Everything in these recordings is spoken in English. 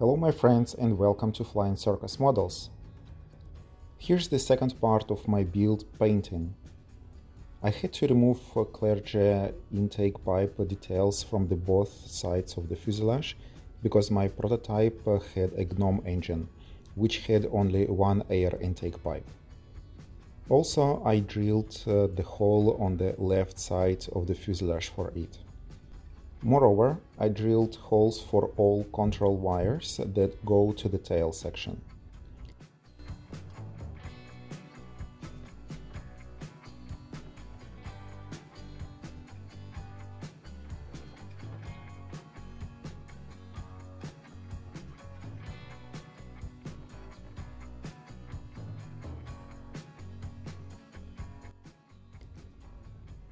Hello my friends and welcome to Flying Circus Models. Here's the second part of my build painting. I had to remove clergy intake pipe details from both sides of the fuselage because my prototype had a GNOME engine, which had only one air intake pipe. Also, I drilled the hole on the left side of the fuselage for it. Moreover, I drilled holes for all control wires that go to the tail section.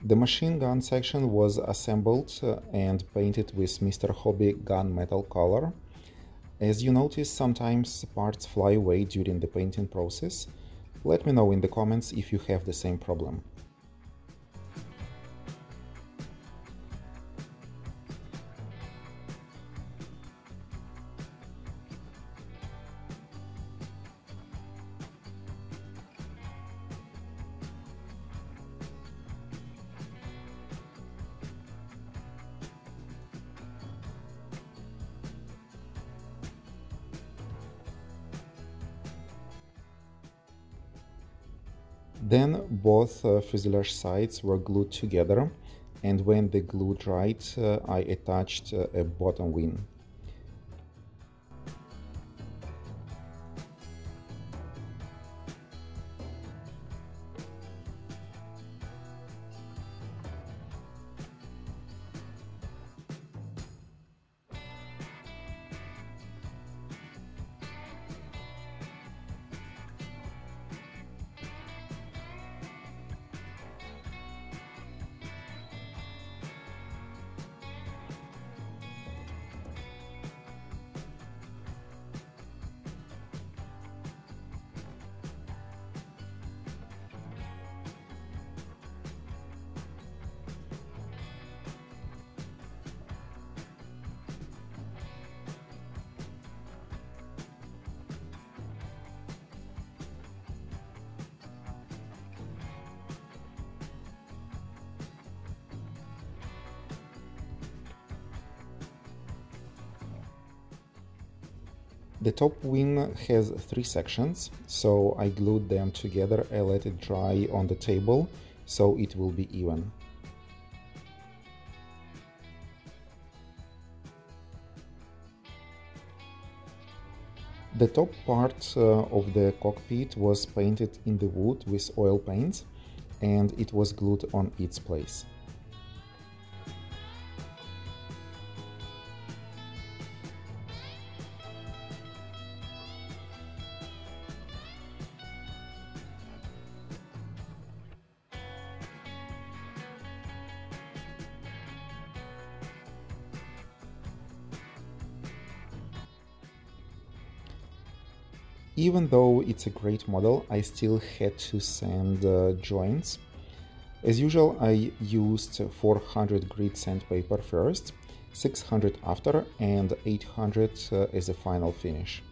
The machine gun section was assembled and painted with Mr. Hobby gunmetal color. As you notice, sometimes parts fly away during the painting process. Let me know in the comments if you have the same problem. Then both fuselage sides were glued together, and when the glue dried, I attached a bottom wing. The top wing has three sections, so I glued them together and let it dry on the table, so it will be even. The top part of the cockpit was painted in the wood with oil paint, and it was glued on its place. Even though it's a great model, I still had to sand joints. As usual, I used 400 grit sandpaper first, 600 after, and 800 as a final finish.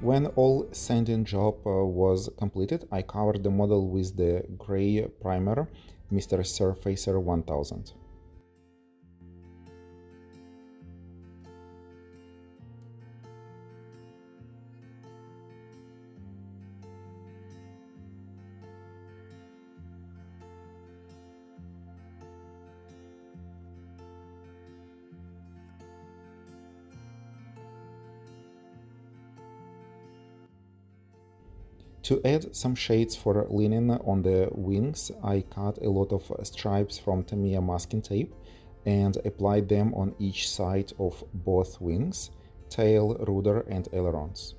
When all sanding job was completed, I covered the model with the gray primer Mr. Surfacer 1000. To add some shades for linen on the wings, I cut a lot of stripes from Tamiya masking tape and applied them on each side of both wings, tail, rudder and ailerons.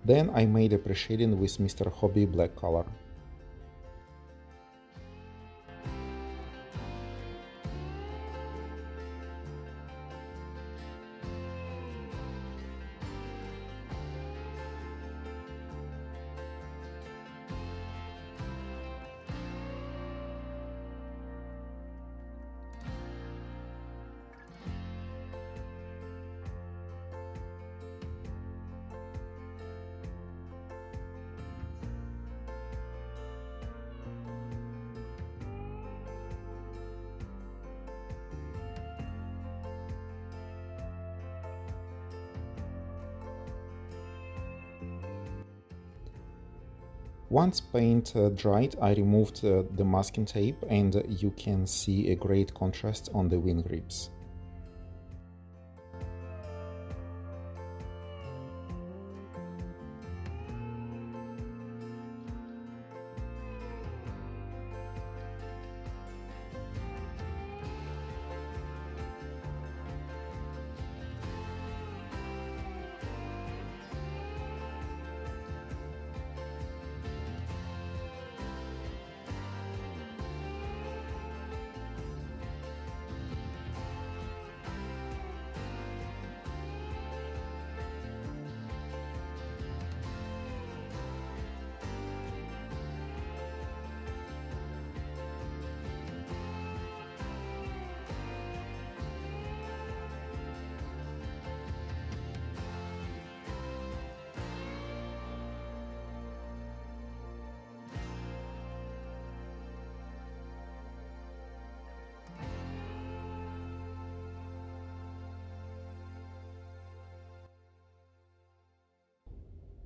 Then I made a pre-shading with Mr. Hobby black color. Once paint dried, I removed the masking tape and you can see a great contrast on the wing ribs.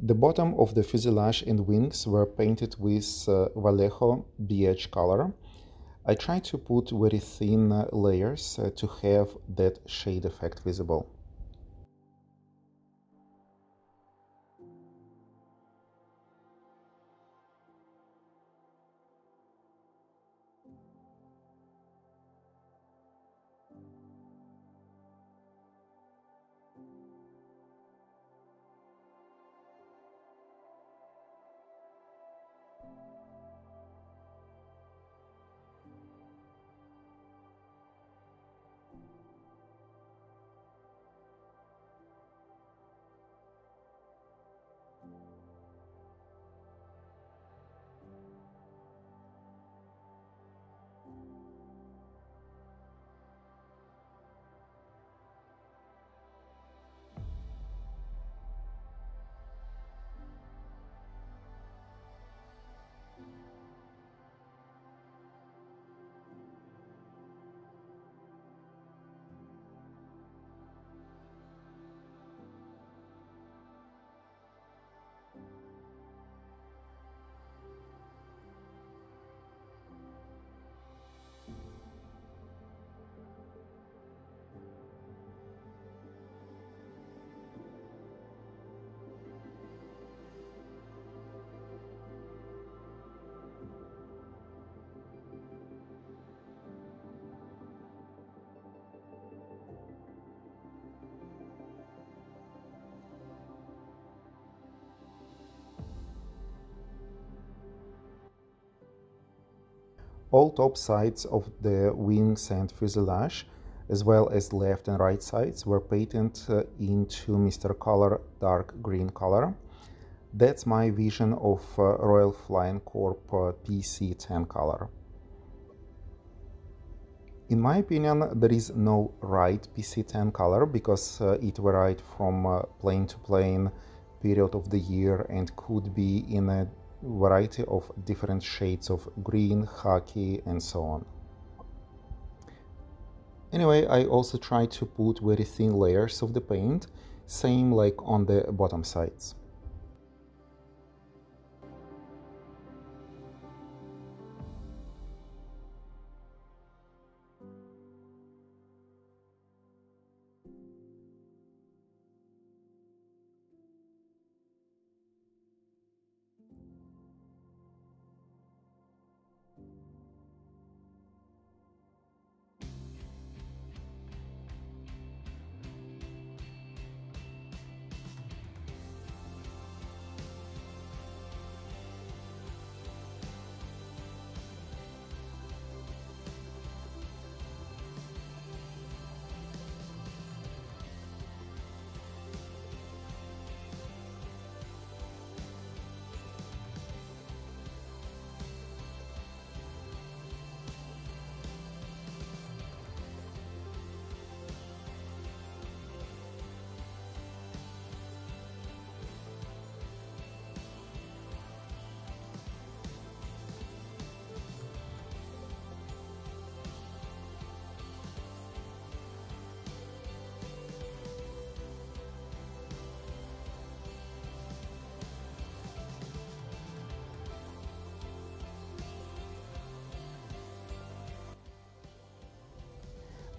The bottom of the fuselage and wings were painted with Vallejo BH color. I tried to put very thin layers to have that shade effect visible. All top sides of the wings and fuselage, as well as left and right sides, were painted into Mr. Color dark green color. That's my vision of Royal Flying Corp PC-10 color. In my opinion, there is no right PC-10 color because it varied from plane to plane, period of the year, and could be in a variety of different shades of green, khaki, and so on. Anyway, I also tried to put very thin layers of the paint, same like on the bottom sides.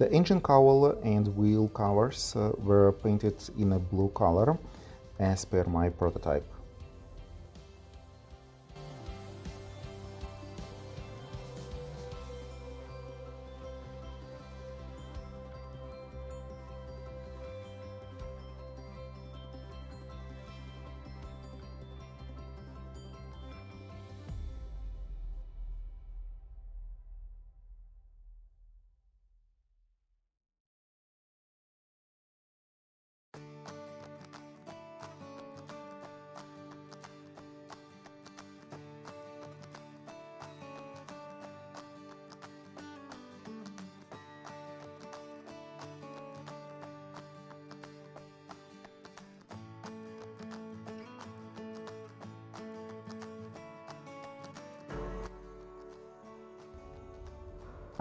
The engine cowl and wheel covers were painted in a blue color, as per my prototype.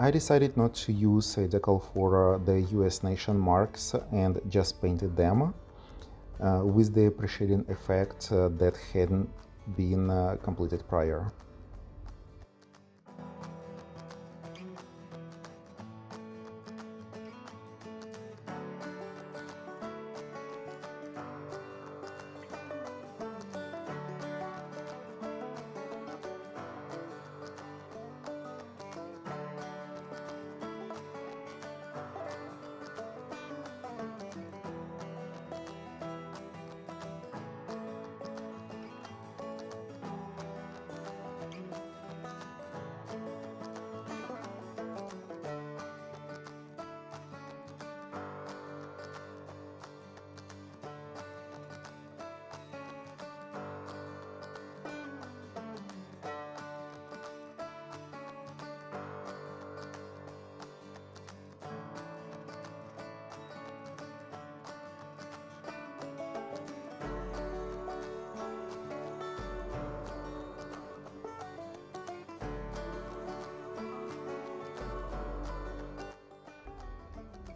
I decided not to use a decal for the US nation marks and just painted them with the preceding effect that hadn't been completed prior.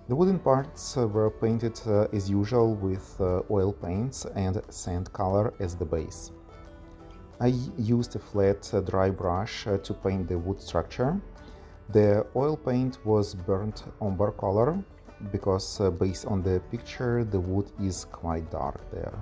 The wooden parts were painted as usual with oil paints and sand color as the base. I used a flat dry brush to paint the wood structure. The oil paint was burnt umber color because based on the picture the wood is quite dark there.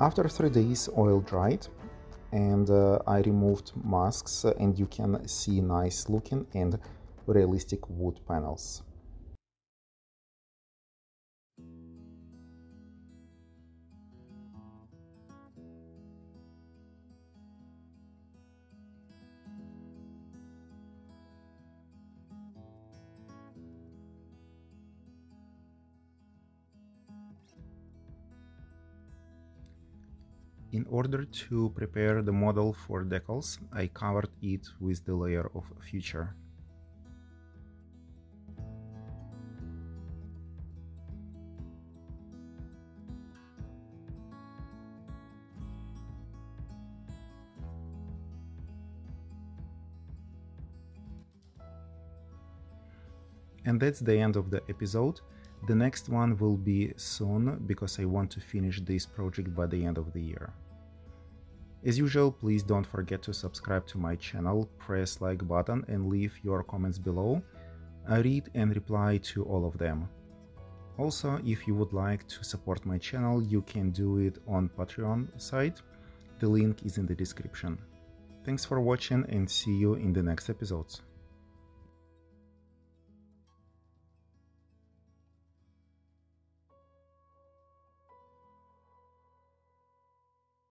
After 3 days oil dried and I removed masks and you can see nice looking and realistic wood panels. In order to prepare the model for decals, I covered it with the layer of future. And that's the end of the episode. The next one will be soon, because I want to finish this project by the end of the year. As usual, please don't forget to subscribe to my channel, press like button and leave your comments below. I read and reply to all of them. Also, if you would like to support my channel, you can do it on Patreon site. The link is in the description. Thanks for watching and see you in the next episodes.